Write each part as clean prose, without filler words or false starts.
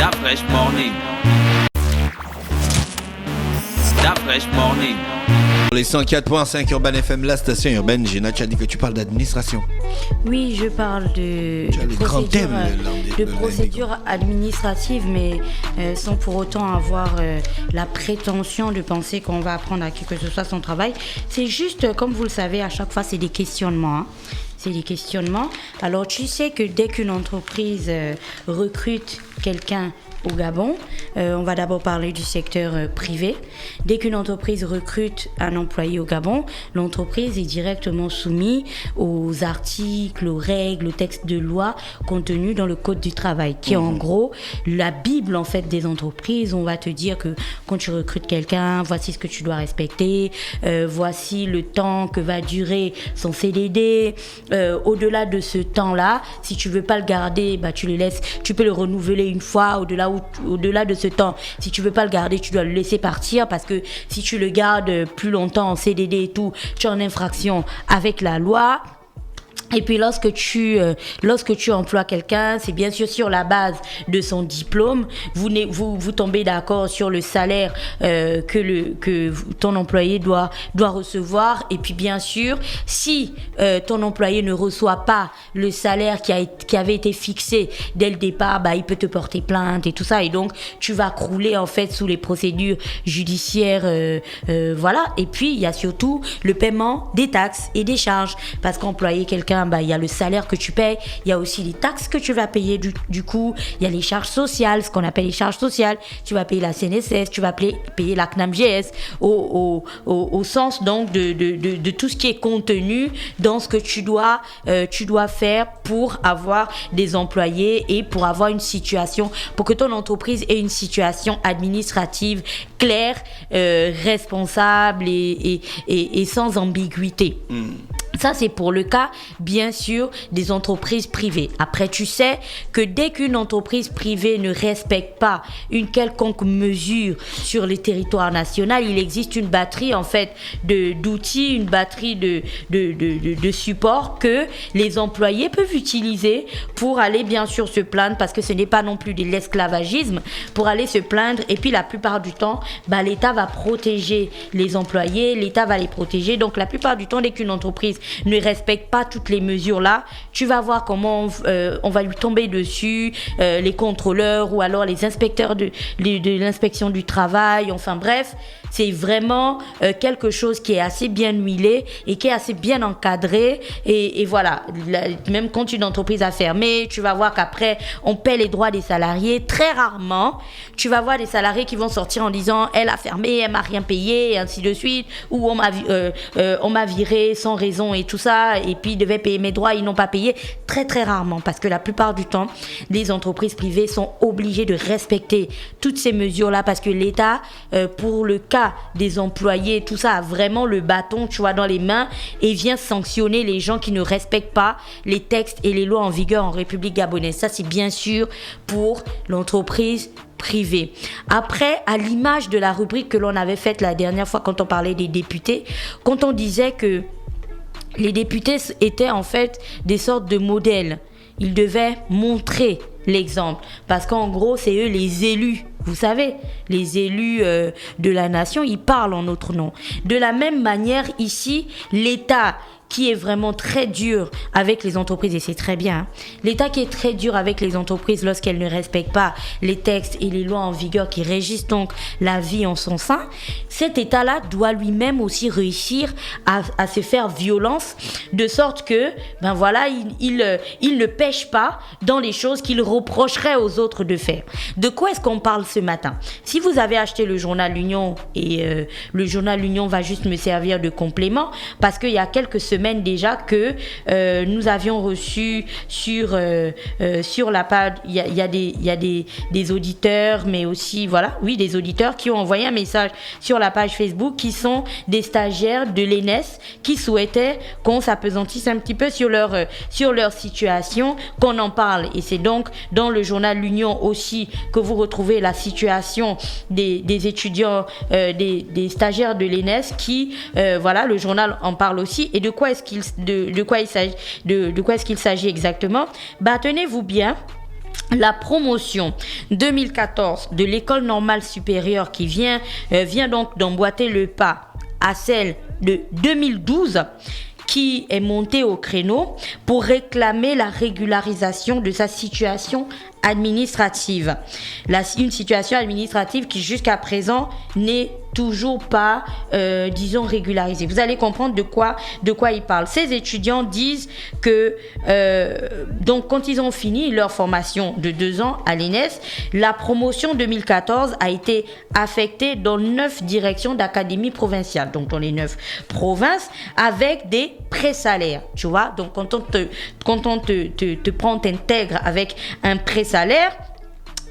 That fresh morning. That fresh morning. Les 104.5 Urban FM, la station urbaine. Gina, tu as dit que tu parles d'administration. Oui, je parle de procédures administratives, mais sans pour autant avoir la prétention de penser qu'on va apprendre à qui que ce soit son travail. C'est juste, comme vous le savez, à chaque fois, c'est des questionnements. Hein. C'est des questionnements. Alors, tu sais que dès qu'une entreprise recrute quelqu'un au Gabon, on va d'abord parler du secteur privé. Dès qu'une entreprise recrute un employé au Gabon, l'entreprise est directement soumise aux articles, aux règles, aux textes de loi contenus dans le Code du travail, qui est en gros la Bible en fait des entreprises. On va te dire que quand tu recrutes quelqu'un, voici ce que tu dois respecter, voici le temps que va durer son CDD. Au-delà de ce temps-là, si tu veux pas le garder, bah tu le laisses, tu peux le renouveler une fois. Au-delà de ce temps, si tu veux pas le garder, tu dois le laisser partir, parce que si tu le gardes plus longtemps en CDD et tout, tu es en infraction avec la loi. Et puis lorsque tu emploies quelqu'un, c'est bien sûr sur la base de son diplôme. Vous tombez d'accord sur le salaire que ton employé doit recevoir. Et puis bien sûr, si ton employé ne reçoit pas le salaire qui avait été fixé dès le départ, bah il peut te porter plainte et tout ça. Et donc tu vas crouler en fait sous les procédures judiciaires, voilà. Et puis il y a surtout le paiement des taxes et des charges, parce qu'employer quelqu'un, bah, il y a le salaire que tu payes, il y a aussi les taxes que tu vas payer du coup, il y a les charges sociales, ce qu'on appelle les charges sociales, tu vas payer la CNSS, tu vas payer la CNAMGS, au sens donc de tout ce qui est contenu dans ce que tu dois faire pour avoir des employés et pour avoir une situation, pour que ton entreprise ait une situation administrative claire, responsable et sans ambiguïté. Ça, c'est pour le cas, bien sûr, des entreprises privées. Après, tu sais que dès qu'une entreprise privée ne respecte pas une quelconque mesure sur le territoire national, il existe une batterie, en fait, d'outils, une batterie de supports que les employés peuvent utiliser pour aller, bien sûr, se plaindre, parce que ce n'est pas non plus de l'esclavagisme, pour aller se plaindre. Et puis, la plupart du temps, bah, l'État va protéger les employés, l'État va les protéger. Donc, la plupart du temps, dès qu'une entreprise ne respecte pas toutes les mesures là, tu vas voir comment on va lui tomber dessus, les contrôleurs ou alors les inspecteurs de l'inspection du travail. Enfin bref, c'est vraiment quelque chose qui est assez bien huilé et qui est assez bien encadré, et voilà. Même quand une entreprise a fermé, tu vas voir qu'après on paie les droits des salariés. Très rarement tu vas voir des salariés qui vont sortir en disant elle a fermé, elle m'a rien payé et ainsi de suite, ou on m'a viré sans raison et tout ça, et puis ils devaient payer mes droits, ils n'ont pas payé. Très très rarement, parce que la plupart du temps les entreprises privées sont obligées de respecter toutes ces mesures là, parce que l'État, pour le cas des employés, tout ça, a vraiment le bâton, tu vois, dans les mains, et vient sanctionner les gens qui ne respectent pas les textes et les lois en vigueur en République gabonaise. Ça, c'est bien sûr pour l'entreprise privée. Après, à l'image de la rubrique que l'on avait faite la dernière fois quand on parlait des députés, quand on disait que les députés étaient en fait des sortes de modèles, ils devaient montrer l'exemple, parce qu'en gros, c'est eux les élus. Vous savez, les élus de la nation, ils parlent en notre nom. De la même manière, ici, l'État qui est vraiment très dur avec les entreprises, et c'est très bien, hein. L'État qui est très dur avec les entreprises lorsqu'elles ne respectent pas les textes et les lois en vigueur qui régissent donc la vie en son sein, cet État-là doit lui-même aussi réussir à se faire violence, de sorte que, ben voilà, il ne pêche pas dans les choses qu'il reprocherait aux autres de faire. De quoi est-ce qu'on parle ce matin? Si vous avez acheté le journal L'Union, et le journal L'Union va juste me servir de complément, parce qu'il y a quelques semaines déjà que nous avions reçu sur la page, il y a des auditeurs, mais aussi des auditeurs qui ont envoyé un message sur la page Facebook, qui sont des stagiaires de l'ENES qui souhaitaient qu'on s'apesantisse un petit peu sur leur situation, qu'on en parle. Et c'est donc dans le journal L'Union aussi que vous retrouvez la situation des étudiants, des stagiaires de l'ENES qui, le journal en parle aussi. Et de quoi est-ce qu'il s'agit exactement? Tenez-vous bien. La promotion 2014 de l'école normale supérieure qui vient donc d'emboîter le pas à celle de 2012 qui est montée au créneau pour réclamer la régularisation de sa situation administrative. Une situation administrative qui jusqu'à présent n'est toujours pas, régularisée. Vous allez comprendre de quoi ils parlent. Ces étudiants disent que donc quand ils ont fini leur formation de 2 ans à l'ENES, la promotion 2014 a été affectée dans 9 directions d'académie provinciale, donc dans les 9 provinces, avec des présalaires. Tu vois, donc quand on te prend, t'intègre avec un présalaire,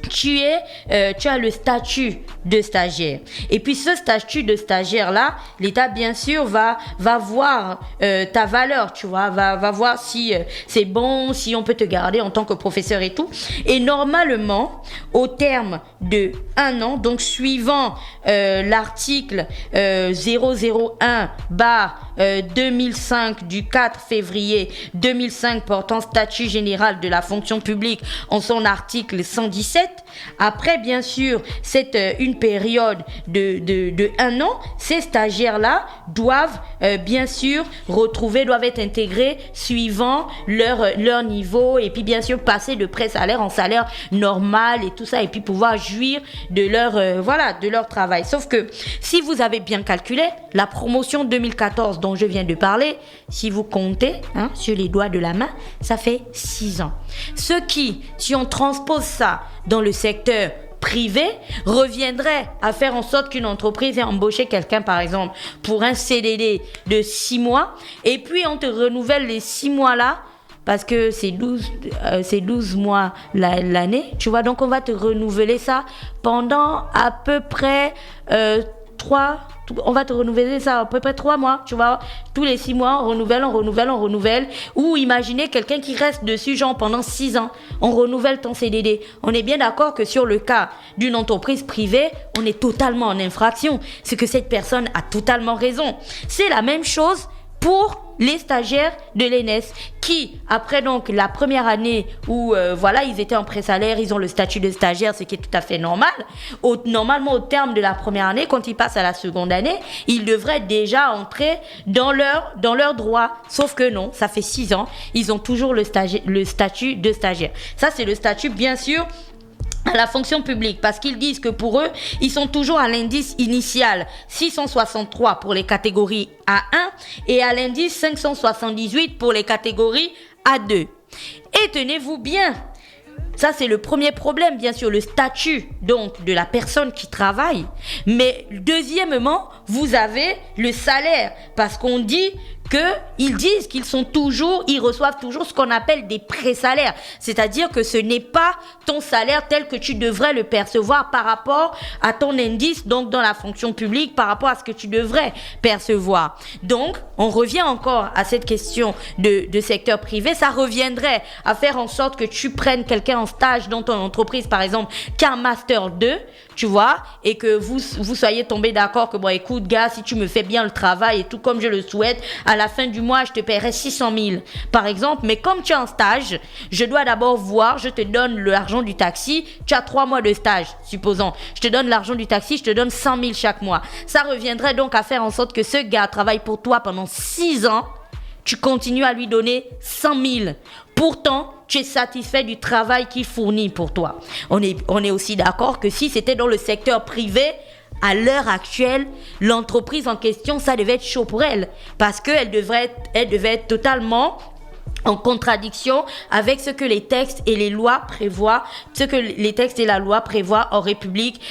tu as le statut de stagiaire. Et puis ce statut de stagiaire là, l'État bien sûr va voir ta valeur, tu vois, va voir si c'est bon, si on peut te garder en tant que professeur et tout. Et normalement, au terme de 1 an, donc suivant l'article 001/2005 du 4 février 2005 portant statut général de la fonction publique en son article 117, après bien sûr une période de 1 an, ces stagiaires-là doivent bien sûr doivent être intégrés suivant leur niveau et puis bien sûr passer de pré-salaire en salaire normal et tout ça et puis pouvoir jouir de leur travail. Sauf que si vous avez bien calculé, la promotion 2014 dont je viens de parler, si vous comptez sur les doigts de la main, ça fait 6 ans. Ce qui, si on transpose ça dans le secteur privé, reviendrait à faire en sorte qu'une entreprise ait embauché quelqu'un, par exemple, pour un CDD de 6 mois, et puis on te renouvelle les 6 mois-là, parce que c'est 12 mois l'année, tu vois, donc on va te renouveler ça pendant à peu près 3 mois, tu vois, tous les 6 mois, on renouvelle, ou imaginez quelqu'un qui reste dessus, genre pendant 6 ans, on renouvelle ton CDD. On est bien d'accord que sur le cas d'une entreprise privée, on est totalement en infraction, c'est que cette personne a totalement raison. C'est la même chose pour les stagiaires de l'ENES qui, après donc la première année où ils étaient en pré-salaire, ils ont le statut de stagiaire, ce qui est tout à fait normal. Normalement, au terme de la première année, quand ils passent à la seconde année, ils devraient déjà entrer dans leur droit. Sauf que non, ça fait 6 ans, ils ont toujours le statut de stagiaire. Ça, c'est le statut, bien sûr, à la fonction publique, parce qu'ils disent que pour eux, ils sont toujours à l'indice initial 663 pour les catégories A1 et à l'indice 578 pour les catégories A2. Et tenez-vous bien, ça c'est le premier problème, bien sûr, le statut donc de la personne qui travaille. Mais deuxièmement, vous avez le salaire, parce qu'on dit qu'ils disent qu'ils reçoivent toujours ce qu'on appelle des pré-salaires. C'est-à-dire que ce n'est pas ton salaire tel que tu devrais le percevoir par rapport à ton indice, donc dans la fonction publique, par rapport à ce que tu devrais percevoir. Donc, on revient encore à cette question de secteur privé. Ça reviendrait à faire en sorte que tu prennes quelqu'un en stage dans ton entreprise, par exemple, qui a un Master 2, tu vois, et que vous soyez tombés d'accord que, bon, écoute, gars, si tu me fais bien le travail et tout comme je le souhaite, à la fin du mois, je te paierai 600 000, par exemple. Mais comme tu es en stage, je dois d'abord voir, je te donne l'argent du taxi. Tu as 3 mois de stage, supposons. Je te donne l'argent du taxi, je te donne 100 000 chaque mois. Ça reviendrait donc à faire en sorte que ce gars travaille pour toi pendant 6 ans. Tu continues à lui donner 100 000. Pourtant, tu es satisfait du travail qu'il fournit pour toi. On est aussi d'accord que si c'était dans le secteur privé, à l'heure actuelle, l'entreprise en question, ça devait être chaud pour elle. Parce qu'elle devait être totalement en contradiction avec ce que les textes et les lois prévoient, ce que les textes et la loi prévoient en République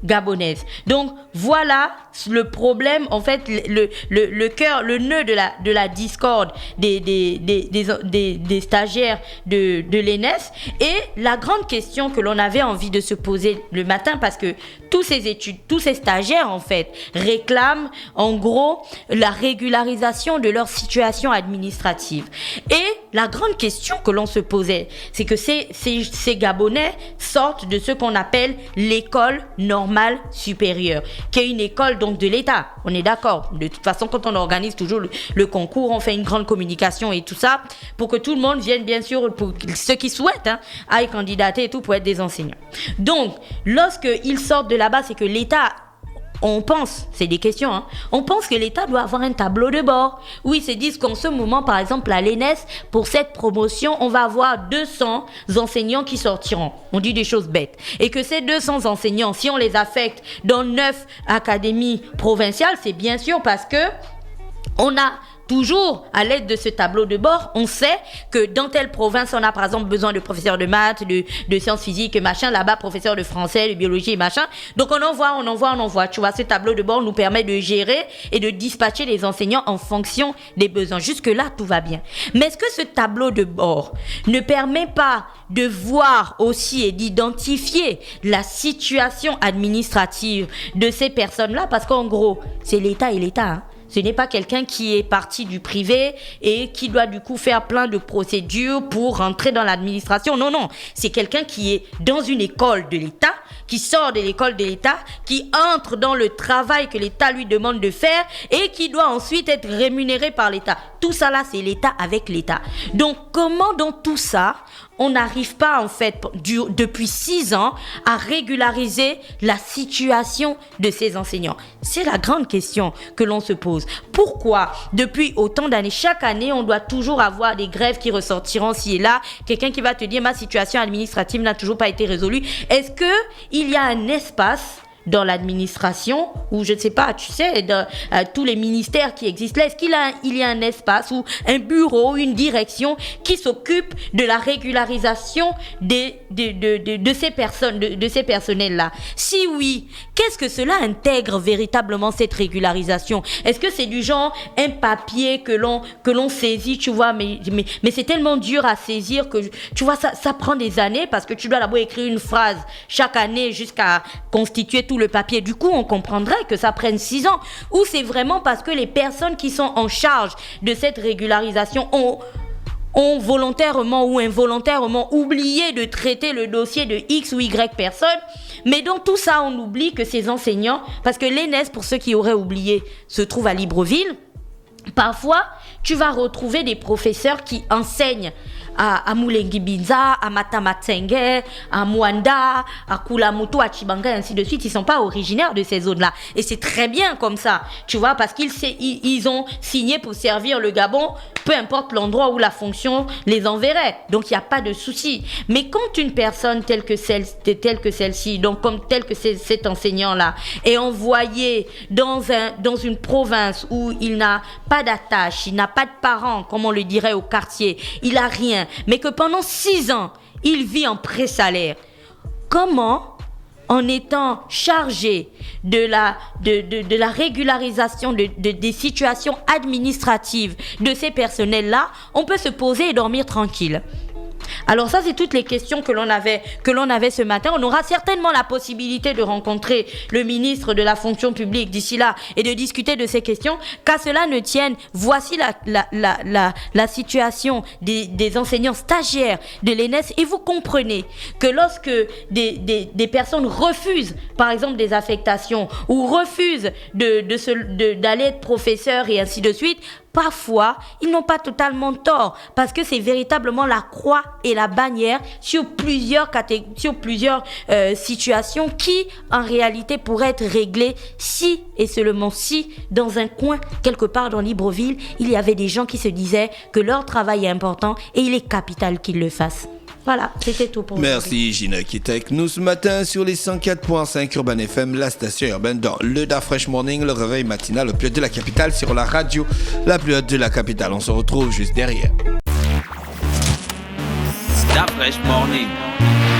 gabonaise. Donc, voilà le problème, en fait, le cœur, le nœud de la discorde des stagiaires de l'ENES. Et la grande question que l'on avait envie de se poser le matin, parce que tous ces stagiaires, en fait, réclament, en gros, la régularisation de leur situation administrative. Et la grande question que l'on se posait, c'est que ces Gabonais sortent de ce qu'on appelle l'école normale supérieure, qui est une école donc de l'État. On est d'accord. De toute façon, quand on organise toujours le concours, on fait une grande communication et tout ça pour que tout le monde vienne, bien sûr, pour ceux qui souhaitent, aillent candidater et tout pour être des enseignants. Donc, lorsqu'ils sortent de là-bas, c'est que l'État, on pense, c'est des questions, on pense que l'État doit avoir un tableau de bord. Oui, ils se disent qu'en ce moment, par exemple, à l'ENS, pour cette promotion, on va avoir 200 enseignants qui sortiront. On dit des choses bêtes. Et que ces 200 enseignants, si on les affecte dans 9 académies provinciales, c'est bien sûr parce que on a toujours, à l'aide de ce tableau de bord, on sait que dans telle province, on a par exemple besoin de professeurs de maths, de sciences physiques, machin, là-bas, professeurs de français, de biologie, machin. Donc on envoie. Tu vois, ce tableau de bord nous permet de gérer et de dispatcher les enseignants en fonction des besoins. Jusque-là, tout va bien. Mais est-ce que ce tableau de bord ne permet pas de voir aussi et d'identifier la situation administrative de ces personnes-là? Parce qu'en gros, c'est l'État et l'État, Ce n'est pas quelqu'un qui est parti du privé et qui doit du coup faire plein de procédures pour rentrer dans l'administration. Non. C'est quelqu'un qui est dans une école de l'État, qui sort de l'école de l'État, qui entre dans le travail que l'État lui demande de faire et qui doit ensuite être rémunéré par l'État. Tout ça là, c'est l'État avec l'État. Donc, comment dans tout ça, on n'arrive pas en fait depuis 6 ans à régulariser la situation de ces enseignants? C'est la grande question que l'on se pose. Pourquoi depuis autant d'années, chaque année, on doit toujours avoir des grèves qui ressortiront ci et là, quelqu'un qui va te dire ma situation administrative n'a toujours pas été résolue? Est-ce qu'il y a un espace dans l'administration, ou je ne sais pas, tu sais, dans tous les ministères qui existent là, est-ce qu'il y a un espace ou un bureau, une direction qui s'occupe de la régularisation de ces personnes, de ces personnels-là? Si oui, qu'est-ce que cela intègre véritablement, cette régularisation? Est-ce que c'est du genre un papier que l'on saisit, tu vois, mais c'est tellement dur à saisir que, tu vois, ça prend des années parce que tu dois d'abord écrire une phrase chaque année jusqu'à constituer tout le papier. Du coup, on comprendrait que ça prenne 6 ans. Ou c'est vraiment parce que les personnes qui sont en charge de cette régularisation ont volontairement ou involontairement oublié de traiter le dossier de X ou Y personnes. Mais dans tout ça, on oublie que ces enseignants, parce que l'ENS, pour ceux qui auraient oublié, se trouve à Libreville. Parfois, tu vas retrouver des professeurs qui enseignent à Moulengi Binza, à Matamatsenge, à Mwanda, à Kulamoto, à Chibanga, et ainsi de suite. Ils ne sont pas originaires de ces zones-là. Et c'est très bien comme ça, tu vois, parce qu'ils ont signé pour servir le Gabon, peu importe l'endroit où la fonction les enverrait. Donc, il n'y a pas de souci. Mais quand une personne telle que celle-ci, donc comme telle que cet enseignant-là, est envoyé dans une province où il n'a pas d'attache, il n'a pas de parents, comme on le dirait au quartier, il n'a rien, mais que pendant 6 ans, il vit en pré-salaire. Comment, en étant chargé de la régularisation des situations administratives de ces personnels-là, on peut se poser et dormir tranquille? Alors ça, c'est toutes les questions que l'on avait ce matin. On aura certainement la possibilité de rencontrer le ministre de la fonction publique d'ici là et de discuter de ces questions. Qu'à cela ne tienne, voici la situation des enseignants stagiaires de l'ENS. Et vous comprenez que lorsque des personnes refusent, par exemple, des affectations ou refusent d'aller être professeurs et ainsi de suite, parfois, ils n'ont pas totalement tort parce que c'est véritablement la croix et la bannière sur plusieurs situations qui, en réalité, pourraient être réglées si et seulement si, dans un coin, quelque part dans Libreville, il y avait des gens qui se disaient que leur travail est important et il est capital qu'ils le fassent. Voilà, c'était tout pour vous. Merci Gina qui était avec nous ce matin sur les 104.5 Urban FM, la station urbaine dans le Da Fresh Morning, le réveil matinal le plus haut de la capitale sur la radio la plus haute de la capitale. On se retrouve juste derrière. Da Fresh Morning.